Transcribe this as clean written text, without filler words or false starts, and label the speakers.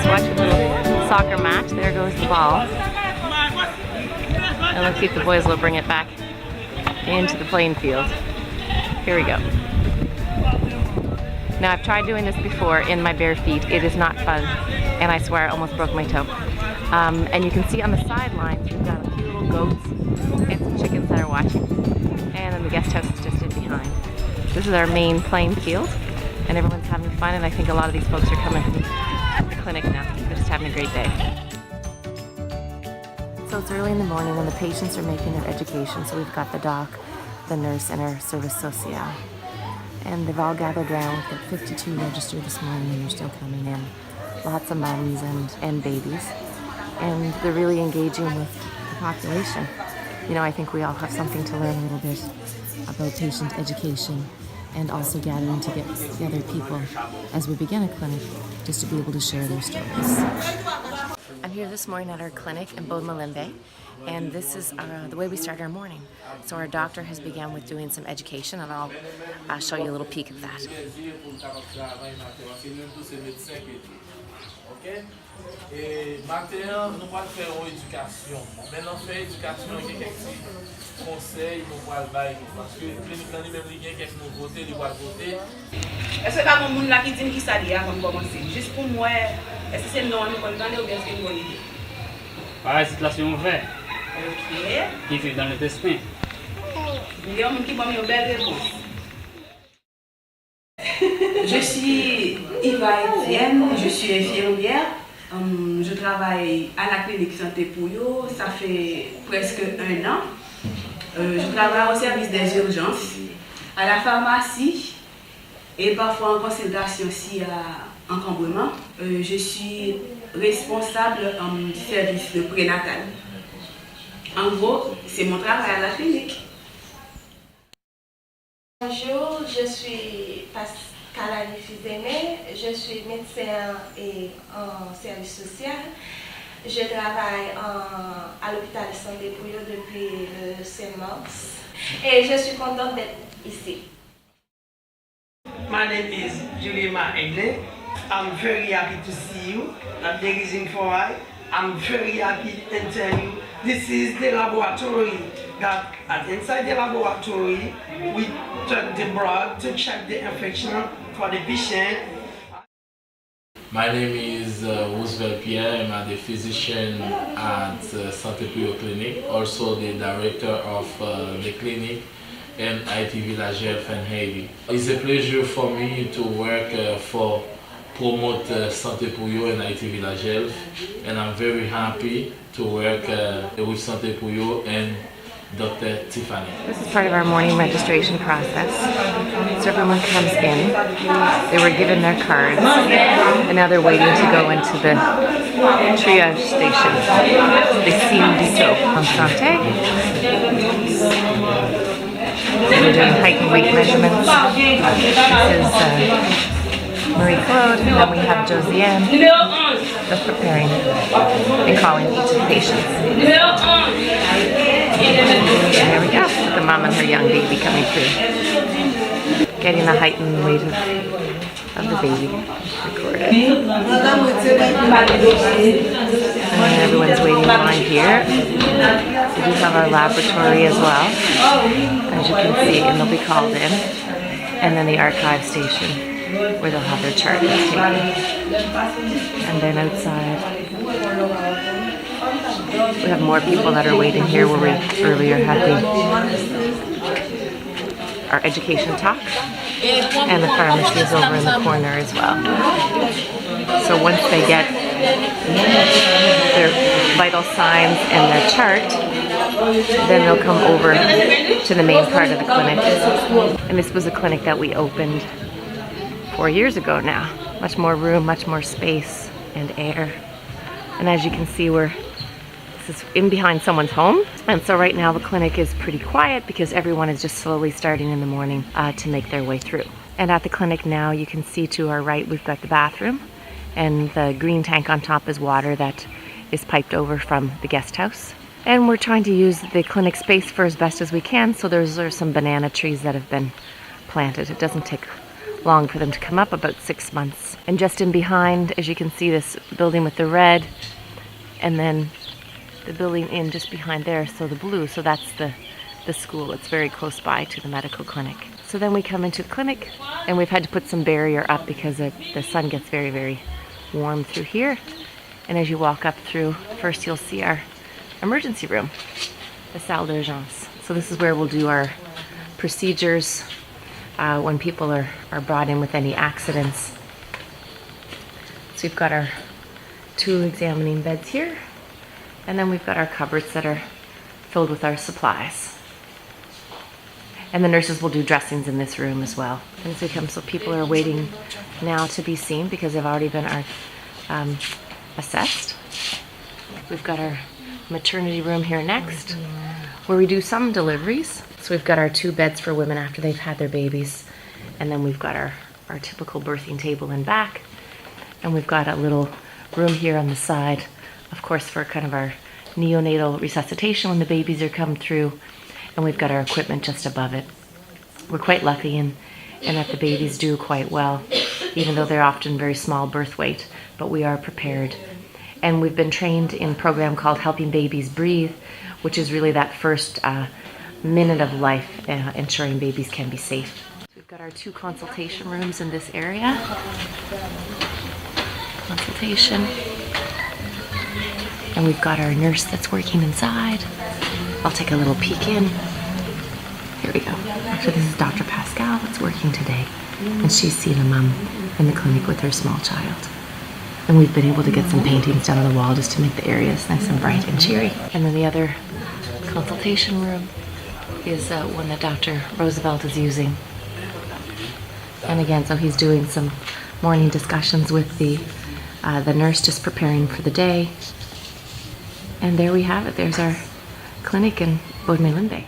Speaker 1: watching a little soccer match. There goes the ball. And let's see if the boys will bring it back into the playing field. Here we go. Now I've tried doing this before in my bare feet. It is not fun, and I swear I almost broke my toe. And you can see on the sidelines we've got a few little goats and some chickens that are watching. And then the guest house is just in behind. This is our main playing field, and everyone's having fun, and I think a lot of these folks are coming to the clinic now. They're just having a great day. So it's early in the morning and the patients are making their education. So we've got the doc, the nurse, and our service social. And they've all gathered around. We've got 52 registered this morning and they're still coming in. Lots of moms and babies. And they're really engaging with the population. You know, I think we all have something to learn a little bit about patient education and also gathering together people as we begin a clinic just to be able to share their stories. I'm here this morning at our clinic in Malimbe, and this is the way we start our morning. So our doctor has begun with doing some education, and I'll show you a little peek of that.
Speaker 2: Et maintenant, nous allons faire une éducation. Maintenant, on fait éducation avec quelques conseils, nous allons faire parce que les cliniques, même les gens qui nous voter, ils vont voter.
Speaker 3: Est-ce que quand on là qui dit qui ça dit avant de commencer? Juste pour moi, est-ce que c'est non nous condamner ou bien c'est une bonne idée?
Speaker 4: Par la situation ouverte.
Speaker 3: OK.
Speaker 4: Qui fait dans le destin.
Speaker 3: Il y a un qui va me belle réponse. Je suis Yva Etienne, je suis infirmière. Je travaille à la clinique Santé Pouyo, ça fait presque 1 an. Je travaille au service des urgences, à la pharmacie et parfois en consultation s'il y a encombrement. Je suis responsable du service de prénatal. En gros, c'est mon travail à la clinique.
Speaker 5: Bonjour, je suis Pascal Fizene, je suis médecin et en service social. Je travaille à l'hôpital Santé Pouyo depuis le 5 mars et je suis contente d'être ici.
Speaker 6: My name is Juliema Egle. I'm very happy to see you. And the reason for why I'm very happy to tell you this is the laboratory. That inside the laboratory we took the blood to check the infection for the patient.
Speaker 2: My name is Roosevelt Pierre. I'm the physician at Santé Pouyo Clinic, also the director of the clinic in Haiti Village Health in Haiti. It's a pleasure for me to work for promote Santé Pouyo and Haiti Village Health, and I'm very happy to work with Santé Pouyo and Dr. Tiffany.
Speaker 1: This is part of our morning registration process. So everyone comes in, they were given their cards, and now they're waiting to go into the triage station. They seem dito en santé. We're doing height and weight measurements. This is Marie-Claude, and then we have Josiane just preparing and calling each of the patients. And there we go, the mom and her young baby coming through. Getting the height and weight of the baby recorded. And everyone's waiting in line here. We do have our laboratory as well, as you can see, and they'll be called in. And then the archive station, where they'll have their chart taken. And then outside, we have more people that are waiting here where we earlier had our education talk. And the pharmacy is over in the corner as well. So once they get their vital signs and their chart, then they'll come over to the main part of the clinic. And this was a clinic that we opened 4 years ago now. Much more room, much more space and air. And as you can see, this is in behind someone's home. And so right now the clinic is pretty quiet because everyone is just slowly starting in the morning to make their way through. And at the clinic now, you can see to our right, we've got the bathroom, and the green tank on top is water that is piped over from the guest house. And we're trying to use the clinic space for as best as we can. So there's some banana trees that have been planted. It doesn't take long for them to come up, about 6 months. And just in behind, as you can see, this building with the red, and then the building in just behind there, so the blue, so that's the school. It's very close by to the medical clinic. So then we come into the clinic, and we've had to put some barrier up because the sun gets very, very warm through here. And as you walk up through, first you'll see our emergency room, the salle d'urgence. So this is where we'll do our procedures when people are brought in with any accidents. So we've got our 2 examining beds here, and then we've got our cupboards that are filled with our supplies. And the nurses will do dressings in this room as well. And as we come, so people are waiting now to be seen because they've already been assessed. We've got our maternity room here next, where we do some deliveries. So we've got our 2 beds for women after they've had their babies. And then we've got our typical birthing table in back. And we've got a little room here on the side, of course, for kind of our neonatal resuscitation when the babies are come through. And we've got our equipment just above it. We're quite lucky in that the babies do quite well, even though they're often very small birth weight, but we are prepared. And we've been trained in a program called Helping Babies Breathe, which is really that first minute of life, ensuring babies can be safe. We've got our 2 consultation rooms in this area. Consultation. And we've got our nurse that's working inside. I'll take a little peek in. Here we go. Actually, this is Dr. Pascal that's working today, and she's seen a mom in the clinic with her small child. And we've been able to get some paintings down on the wall just to make the areas nice and bright and cheery. And then the other consultation room is one that Dr. Roosevelt is using. And again, so he's doing some morning discussions with the nurse, just preparing for the day. And there we have it. There's our clinic in Bodme-Limbe.